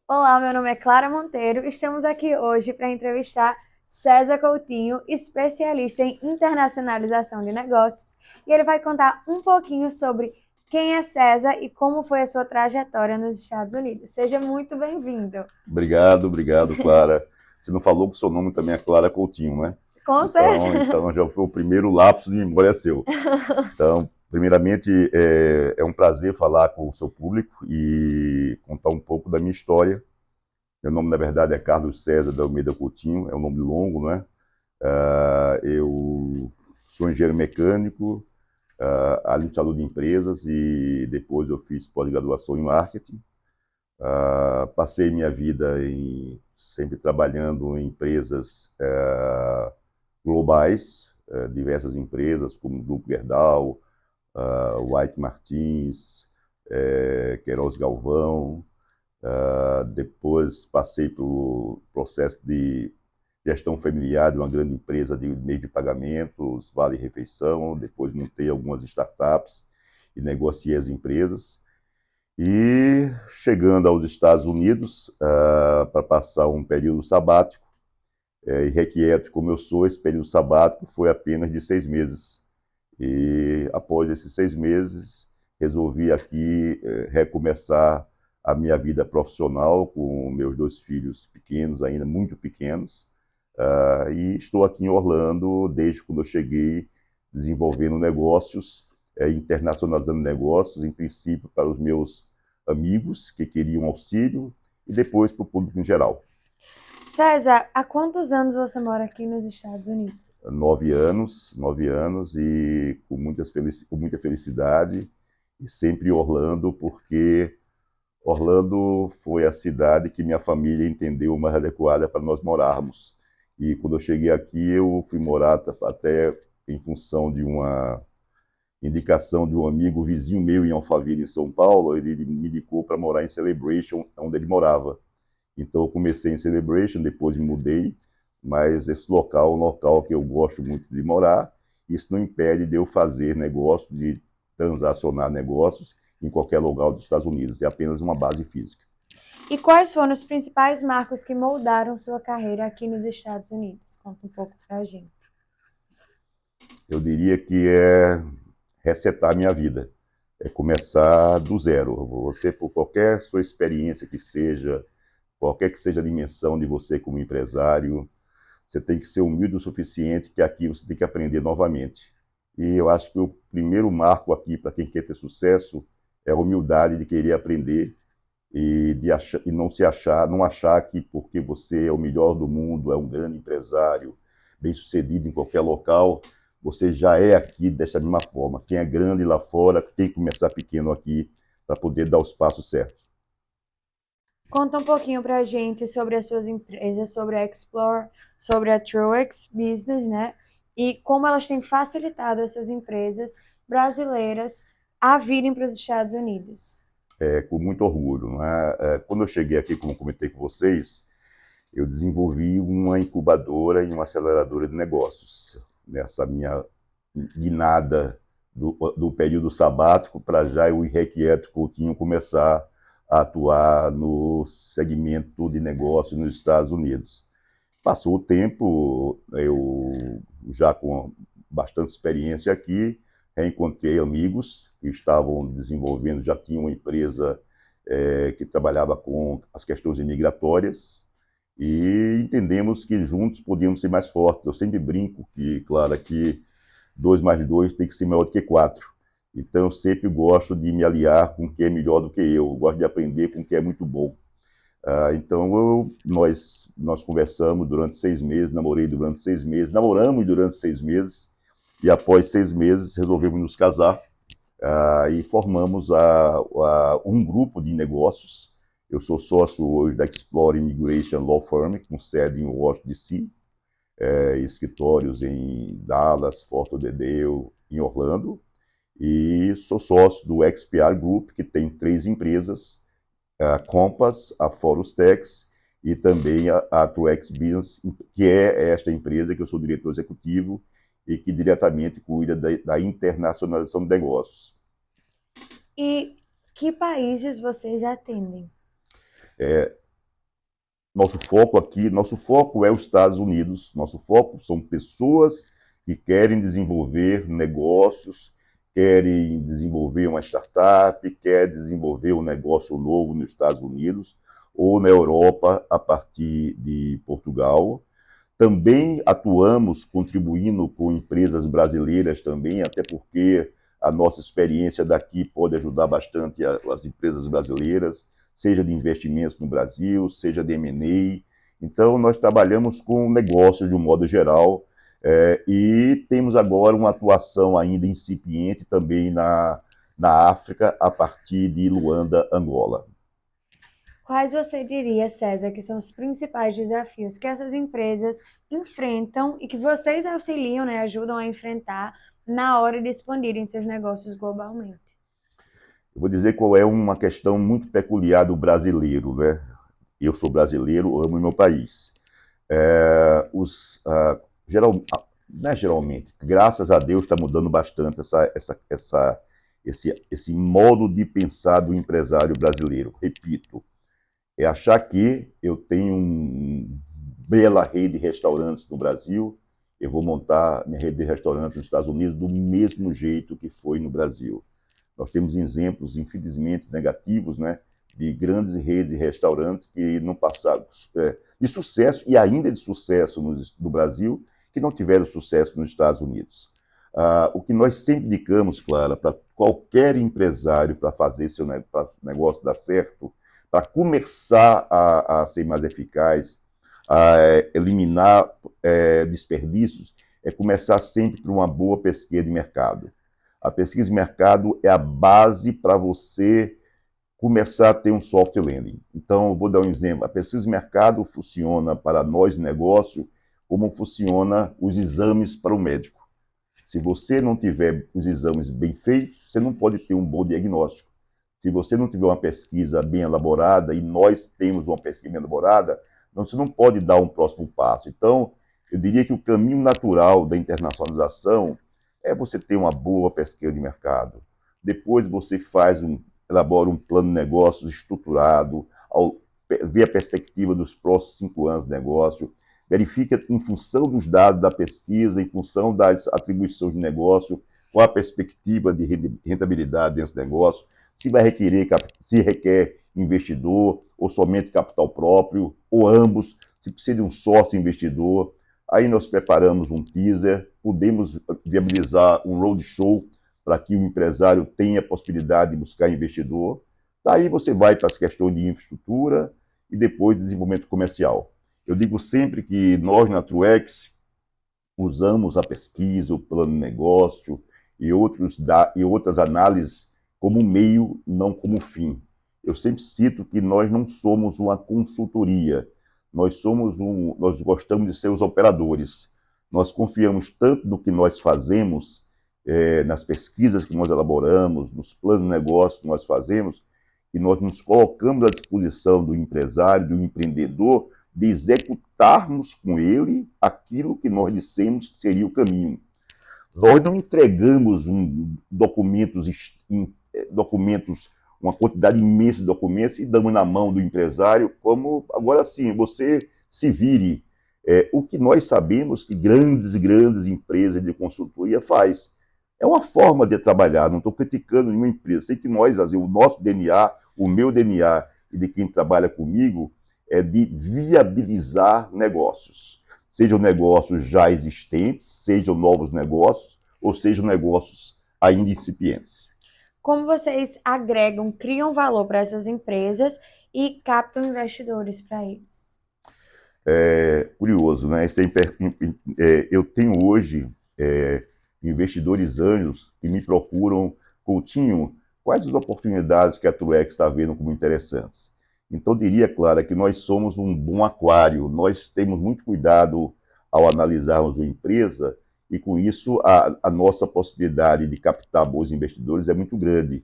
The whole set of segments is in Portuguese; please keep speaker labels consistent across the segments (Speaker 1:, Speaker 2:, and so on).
Speaker 1: Olá, meu nome é Clara Monteiro. Estamos aqui hoje para entrevistar César Coutinho, especialista em internacionalização de negócios, e ele vai contar um pouquinho sobre quem é César e como foi a sua trajetória nos Estados Unidos. Seja muito bem-vindo.
Speaker 2: Obrigado, Clara. Você não falou que o seu nome também é Clara Coutinho, né?
Speaker 1: Com certeza.
Speaker 2: Então já foi o primeiro lapso de memória seu. Então, primeiramente, é um prazer falar com o seu público e contar um pouco da minha história. Meu nome, na verdade, é Carlos César de Almeida Coutinho, é um nome longo, né? Eu sou engenheiro mecânico, administrador de empresas e depois eu fiz pós-graduação em marketing. Passei minha vida sempre trabalhando em empresas globais, diversas empresas como o Grupo Gerdau, White Martins, Queiroz Galvão. Depois passei pelo processo de gestão familiar de uma grande empresa de meio de pagamentos, Vale Refeição. Depois montei algumas startups e negociei as empresas. E chegando aos Estados Unidos para passar um período sabático, irrequieto como eu sou, esse período sabático foi apenas de 6 meses. E após esses 6 meses, resolvi aqui recomeçar a minha vida profissional com meus dois filhos pequenos, ainda muito pequenos. E estou aqui em Orlando desde quando eu cheguei, desenvolvendo negócios, internacionalizando negócios, em princípio para os meus amigos que queriam auxílio e depois para o público em geral.
Speaker 1: César, há quantos anos você mora aqui nos Estados Unidos?
Speaker 2: 9 anos e com muita felicidade e sempre em Orlando, porque Orlando foi a cidade que minha família entendeu mais adequada para nós morarmos. E quando eu cheguei aqui, eu fui morar até em função de uma indicação de um amigo vizinho meu em Alphaville, em São Paulo. Ele me indicou para morar em Celebration, onde ele morava. Então eu comecei em Celebration, depois me mudei, mas esse local é um local que eu gosto muito de morar. Isso não impede de eu fazer negócio, de transacionar negócios em qualquer lugar dos Estados Unidos. É apenas uma base física.
Speaker 1: E quais foram os principais marcos que moldaram sua carreira aqui nos Estados Unidos? Conta um pouco pra gente.
Speaker 2: Eu diria que é resetar a minha vida, é começar do zero. Você, por qualquer sua experiência que seja, qualquer que seja a dimensão de você como empresário, você tem que ser humilde o suficiente que aqui você tem que aprender novamente. E eu acho que o primeiro marco aqui para quem quer ter sucesso é a humildade de querer aprender e não se achar, não achar que porque você é o melhor do mundo, é um grande empresário, bem-sucedido em qualquer local, você já é aqui dessa mesma forma. Quem é grande lá fora tem que começar pequeno aqui para poder dar os passos certos.
Speaker 1: Conta um pouquinho pra gente sobre as suas empresas, sobre a Explore, sobre a Truex Business, né? E como elas têm facilitado essas empresas brasileiras a virem para os Estados Unidos.
Speaker 2: Com muito orgulho. Não é? Quando eu cheguei aqui, como comentei com vocês, eu desenvolvi uma incubadora e uma aceleradora de negócios. Nessa minha guinada do período sabático para já o irrequieto Coutinho começar a atuar no segmento de negócio nos Estados Unidos. Passou o tempo, eu já com bastante experiência aqui, reencontrei amigos que estavam desenvolvendo, já tinham uma empresa que trabalhava com as questões imigratórias e entendemos que juntos podíamos ser mais fortes. Eu sempre brinco que, claro, que 2 mais 2 tem que ser maior do que 4. Então, eu sempre gosto de me aliar com quem é melhor do que eu gosto de aprender com quem é muito bom. Então, nós conversamos durante 6 meses, namorei durante 6 meses, namoramos durante 6 meses, e após 6 meses resolvemos nos casar e formamos um grupo de negócios. Eu sou sócio hoje da Explore Immigration Law Firm, com sede em Washington, D.C., escritórios em Dallas, Fort Lauderdale, em Orlando, e sou sócio do XPR Group, que tem 3 empresas, a Compass, a Forustex e também a Truex Business, que é esta empresa que eu sou diretor executivo e que diretamente cuida da internacionalização de negócios.
Speaker 1: E que países vocês atendem?
Speaker 2: nosso foco aqui, nosso foco é os Estados Unidos, nosso foco são pessoas que querem desenvolver negócios, querem desenvolver uma startup, querem desenvolver um negócio novo nos Estados Unidos ou na Europa a partir de Portugal. Também atuamos contribuindo com empresas brasileiras também, até porque a nossa experiência daqui pode ajudar bastante as empresas brasileiras, seja de investimentos no Brasil, seja de M&A. Então, nós trabalhamos com negócios de um modo geral, e temos agora uma atuação ainda incipiente também na África, a partir de Luanda, Angola.
Speaker 1: Quais você diria, César, que são os principais desafios que essas empresas enfrentam e que vocês auxiliam, né, ajudam a enfrentar na hora de expandirem seus negócios globalmente?
Speaker 2: Eu vou dizer qual é uma questão muito peculiar do brasileiro, né? Eu sou brasileiro, amo meu país. Geral, não é geralmente, graças a Deus está mudando bastante esse modo de pensar do empresário brasileiro. Repito, é achar que eu tenho uma bela rede de restaurantes no Brasil, eu vou montar minha rede de restaurantes nos Estados Unidos do mesmo jeito que foi no Brasil. Nós temos exemplos, infelizmente, negativos, né, de grandes redes de restaurantes que não passaram de sucesso, e ainda de sucesso no Brasil, que não tiveram sucesso nos Estados Unidos. O que nós sempre indicamos, Clara, para qualquer empresário para fazer seu negócio dar certo, para começar a ser mais eficaz, a eliminar desperdícios, é começar sempre por uma boa pesquisa de mercado. A pesquisa de mercado é a base para você começar a ter um soft landing. Então, eu vou dar um exemplo. A pesquisa de mercado funciona para nós, negócio, como funciona os exames para o médico. Se você não tiver os exames bem feitos, você não pode ter um bom diagnóstico. Se você não tiver uma pesquisa bem elaborada, e nós temos uma pesquisa bem elaborada, então você não pode dar um próximo passo. Então, eu diria que o caminho natural da internacionalização é você ter uma boa pesquisa de mercado. Depois você elabora um plano de negócios estruturado, vê a perspectiva dos próximos 5 anos de negócio, verifica em função dos dados da pesquisa, em função das atribuições de negócio, qual a perspectiva de rentabilidade desse negócio, se requer investidor, ou somente capital próprio, ou ambos, se precisa de um sócio investidor. Aí nós preparamos um teaser, podemos viabilizar um roadshow para que o empresário tenha a possibilidade de buscar investidor. Daí você vai para as questões de infraestrutura e depois desenvolvimento comercial. Eu digo sempre que nós, na Truex, usamos a pesquisa, o plano de negócio e outras análises como meio, não como fim. Eu sempre cito que nós não somos uma consultoria, nós gostamos de ser os operadores. Nós confiamos tanto no que nós fazemos, nas pesquisas que nós elaboramos, nos planos de negócio que nós fazemos, que nós nos colocamos à disposição do empresário, do empreendedor, de executarmos com ele aquilo que nós dissemos que seria o caminho. Nós não entregamos documentos, uma quantidade imensa de documentos e damos na mão do empresário como, agora sim, você se vire. O que nós sabemos que grandes e grandes empresas de consultoria faz. É uma forma de trabalhar, não estou criticando nenhuma empresa. Sei que nós, o nosso DNA, o meu DNA e de quem trabalha comigo, é de viabilizar negócios. Sejam negócios já existentes, sejam novos negócios, ou sejam negócios ainda incipientes.
Speaker 1: Como vocês agregam, criam valor para essas empresas e captam investidores para eles?
Speaker 2: Curioso, né? Eu tenho hoje investidores anjos que me procuram, Coutinho, quais as oportunidades que a Truex está vendo como interessantes? Então, diria, Clara, que nós somos um bom aquário, nós temos muito cuidado ao analisarmos uma empresa e, com isso, a nossa possibilidade de captar bons investidores é muito grande.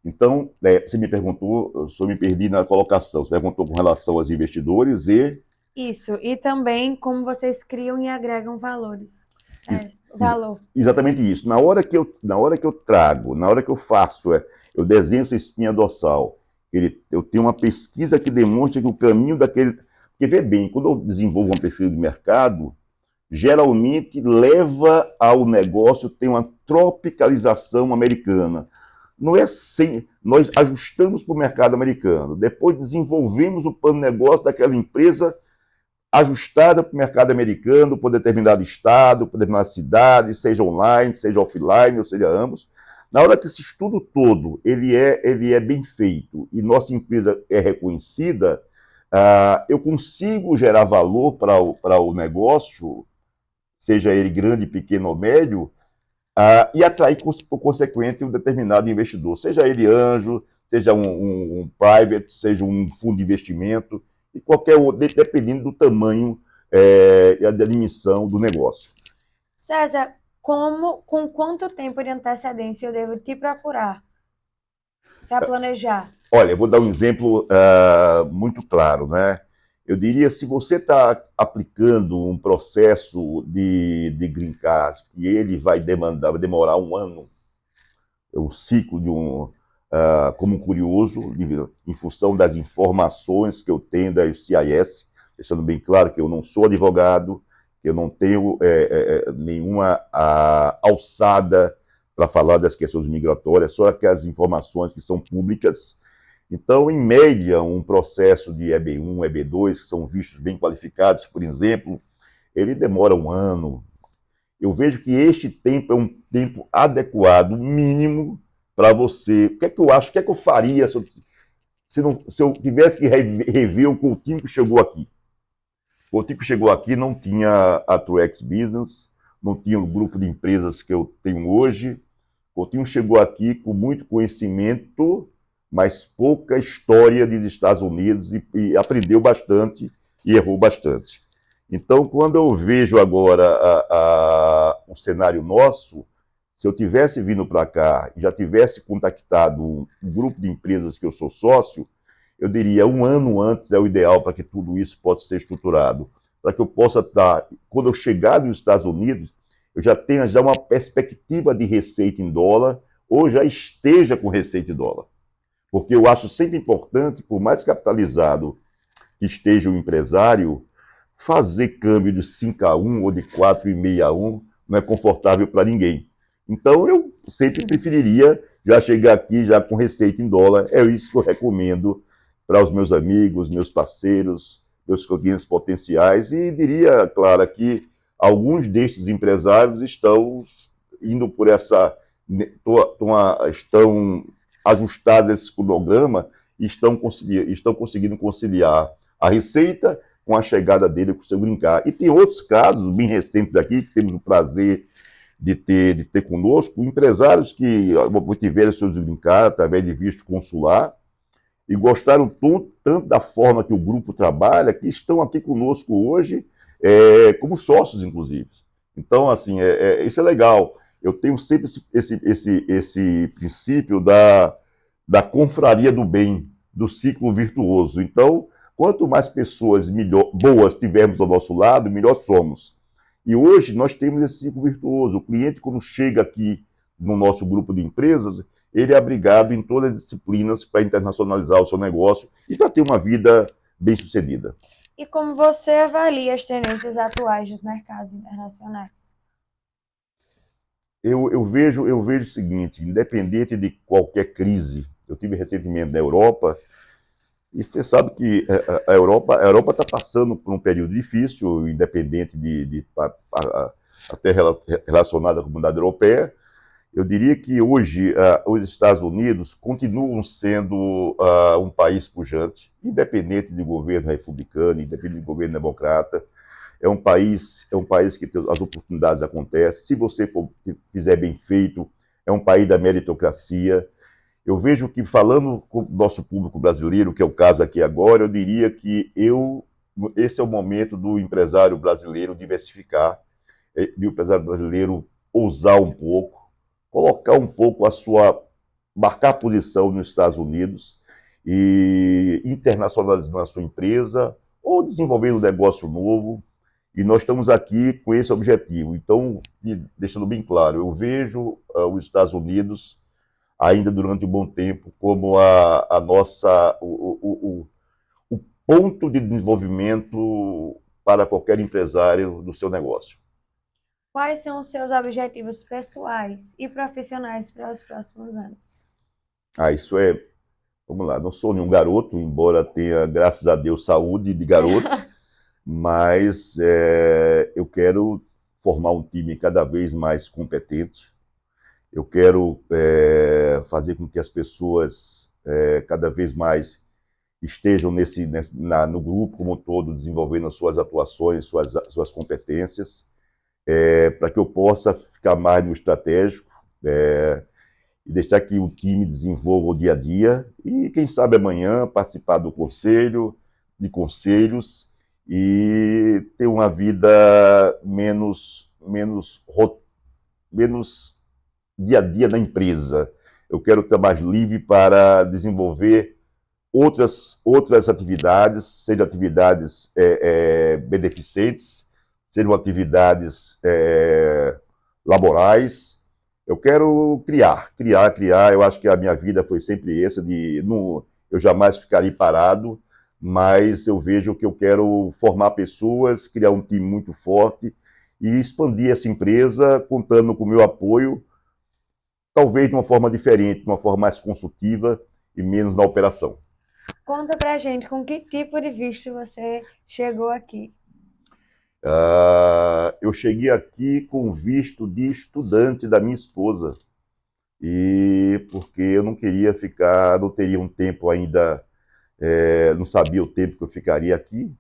Speaker 2: Então, você me perguntou, eu só me perdi na colocação, você perguntou com relação aos investidores e...
Speaker 1: Isso, e também como vocês criam e agregam valores. Valor.
Speaker 2: Exatamente isso. Na hora que eu trago, na hora que eu faço, eu desenho essa espinha dorsal, eu tenho uma pesquisa que demonstra que o caminho daquele... Porque, vê bem, quando eu desenvolvo uma pesquisa de mercado, geralmente leva ao negócio ter uma tropicalização americana. Não é sem, nós ajustamos para o mercado americano, depois desenvolvemos o plano de negócio daquela empresa ajustada para o mercado americano, por determinado estado, por determinada cidade, seja online, seja offline, ou seja ambos. Na hora que esse estudo todo ele é bem feito e nossa empresa é reconhecida, eu consigo gerar valor para o negócio, seja ele grande, pequeno ou médio, e atrair, por consequente, um determinado investidor, seja ele anjo, seja um private, seja um fundo de investimento, e qualquer outro, dependendo do tamanho e da dimensão do negócio.
Speaker 1: César, com quanto tempo de antecedência eu devo te procurar para planejar?
Speaker 2: Olha, eu vou dar um exemplo muito claro, né? Eu diria, se você está aplicando um processo de green card e ele vai demorar um ano, o ciclo de como curioso, em função das informações que eu tenho da CIS, deixando bem claro que eu não sou advogado, que eu não tenho nenhuma alçada para falar das questões migratórias, só aquelas informações que são públicas. Então, em média, um processo de EB1, EB2, que são vistos bem qualificados, por exemplo, ele demora um ano. Eu vejo que este tempo é um tempo adequado, mínimo, para você. O que é que eu acho? O que é que eu faria se eu tivesse que rever o Coutinho que chegou aqui? O Coutinho que chegou aqui não tinha a Truex Business, não tinha o grupo de empresas que eu tenho hoje. O Coutinho chegou aqui com muito conhecimento, mas pouca história dos Estados Unidos e aprendeu bastante e errou bastante. Então, quando eu vejo agora o cenário nosso, se eu tivesse vindo para cá e já tivesse contactado um grupo de empresas que eu sou sócio, eu diria um ano antes é o ideal para que tudo isso possa ser estruturado, para que eu possa estar, quando eu chegar nos Estados Unidos, eu já tenha já uma perspectiva de receita em dólar ou já esteja com receita em dólar. Porque eu acho sempre importante, por mais capitalizado que esteja o empresário, fazer câmbio de 5-1 ou de 4,5-1 não é confortável para ninguém. Então, eu sempre preferiria já chegar aqui já com receita em dólar. É isso que eu recomendo para os meus amigos, meus parceiros, meus clientes potenciais. E diria, Clara, que alguns destes empresários estão indo por essa... estão ajustados a esse cronograma e estão conseguindo conciliar a receita com a chegada dele com o seu green card. E tem outros casos bem recentes aqui, que temos o prazer de ter conosco, empresários que obtiveram seus green card através de visto consular e gostaram tanto da forma que o grupo trabalha, que estão aqui conosco hoje, como sócios, inclusive. Então, assim, isso é legal. Eu tenho sempre esse princípio da confraria do bem, do ciclo virtuoso. Então, quanto mais pessoas boas tivermos ao nosso lado, melhor somos. E hoje nós temos esse ciclo virtuoso. O cliente, quando chega aqui no nosso grupo de empresas, ele é abrigado em todas as disciplinas para internacionalizar o seu negócio e para ter uma vida bem-sucedida.
Speaker 1: E como você avalia as tendências atuais dos mercados internacionais?
Speaker 2: Eu vejo o seguinte, independente de qualquer crise, eu tive recentemente na Europa, e você sabe que a Europa está passando por um período difícil, independente até relacionado à comunidade europeia. Eu diria que hoje os Estados Unidos continuam sendo um país pujante, independente de governo republicano, independente de governo democrata. É um país que as oportunidades acontecem. Se você fizer bem feito, é um país da meritocracia. Eu vejo que, falando com o nosso público brasileiro, que é o caso aqui agora, eu diria que esse é o momento do empresário brasileiro diversificar, do empresário brasileiro ousar um pouco, colocar um pouco marcar posição nos Estados Unidos e internacionalizando a sua empresa ou desenvolvendo um negócio novo. E nós estamos aqui com esse objetivo. Então, deixando bem claro, eu vejo os Estados Unidos ainda durante um bom tempo como o ponto de desenvolvimento para qualquer empresário do seu negócio.
Speaker 1: Quais são os seus objetivos pessoais e profissionais para os próximos anos?
Speaker 2: Isso é, vamos lá, não sou nenhum garoto, embora tenha, graças a Deus, saúde de garoto, mas eu quero formar um time cada vez mais competente. Eu quero fazer com que as pessoas cada vez mais estejam no grupo como um todo, desenvolvendo as suas atuações, suas competências, para que eu possa ficar mais no estratégico e deixar que o time desenvolva o dia a dia e, quem sabe, amanhã participar do conselho, de conselhos e ter uma vida menos dia a dia na empresa. Eu quero estar mais livre para desenvolver outras atividades, sejam atividades beneficentes, sejam atividades laborais. Eu quero criar. Eu acho que a minha vida foi sempre essa, eu jamais ficarei parado, mas eu vejo que eu quero formar pessoas, criar um time muito forte e expandir essa empresa, contando com o meu apoio, talvez de uma forma diferente, de uma forma mais consultiva e menos na operação.
Speaker 1: Conta pra gente com que tipo de visto você chegou aqui.
Speaker 2: Eu cheguei aqui com visto de estudante da minha esposa, e porque eu não queria ficar, não teria um tempo ainda, não sabia o tempo que eu ficaria aqui,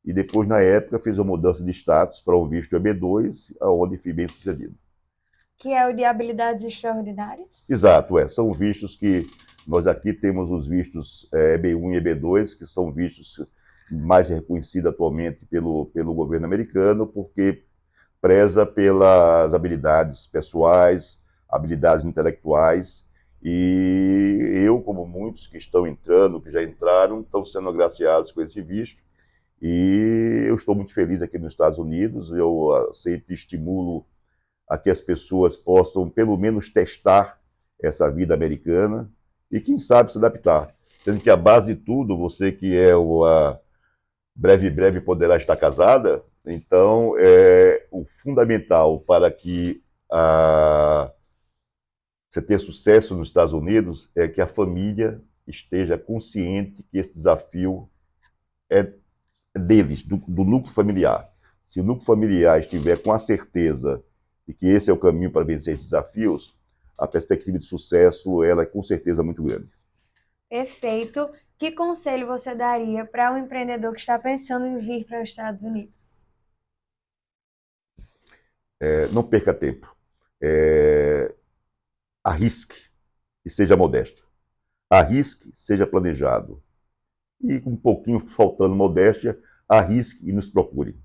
Speaker 2: e depois, na época, fiz uma mudança de status para um visto EB2, onde fui bem sucedido.
Speaker 1: Que é o de habilidades extraordinárias?
Speaker 2: Exato, são vistos que nós aqui temos os vistos EB1 e EB2, que são vistos mais reconhecidos atualmente pelo governo americano, porque preza pelas habilidades pessoais, habilidades intelectuais, e eu, como muitos que estão entrando, que já entraram, estão sendo agraciados com esse visto, e eu estou muito feliz aqui nos Estados Unidos. Eu sempre estimulo a que as pessoas possam, pelo menos, testar essa vida americana e, quem sabe, se adaptar. Sendo que a base de tudo, você que breve poderá estar casada, então, o fundamental para que você tenha sucesso nos Estados Unidos é que a família esteja consciente que esse desafio é deles, do núcleo familiar. Se o núcleo familiar estiver com a certeza de que esse é o caminho para vencer esses desafios, a perspectiva de sucesso ela é com certeza muito grande.
Speaker 1: Perfeito. Que conselho você daria para um empreendedor que está pensando em vir para os Estados Unidos?
Speaker 2: Não perca tempo. Arrisque e seja modesto. Arrisque, seja planejado. E com um pouquinho faltando modéstia, arrisque e nos procure.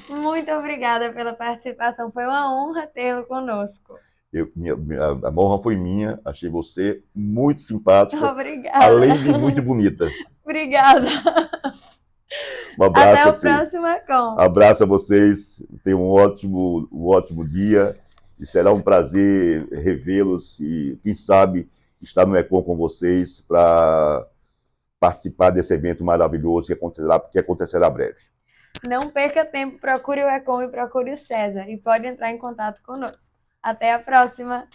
Speaker 1: Muito obrigada pela participação. Foi uma honra tê-lo conosco.
Speaker 2: A honra foi minha. Achei você muito simpática,
Speaker 1: Obrigada.
Speaker 2: além de muito bonita.
Speaker 1: Obrigada.
Speaker 2: Um abraço.
Speaker 1: Até o próximo Econ.
Speaker 2: Abraço a vocês. Tenham um ótimo dia. E será um prazer revê-los e, quem sabe, estar no Econ com vocês para participar desse evento maravilhoso que acontecerá breve.
Speaker 1: Não perca tempo, procure o Econ e procure o César. E pode entrar em contato conosco. Até a próxima!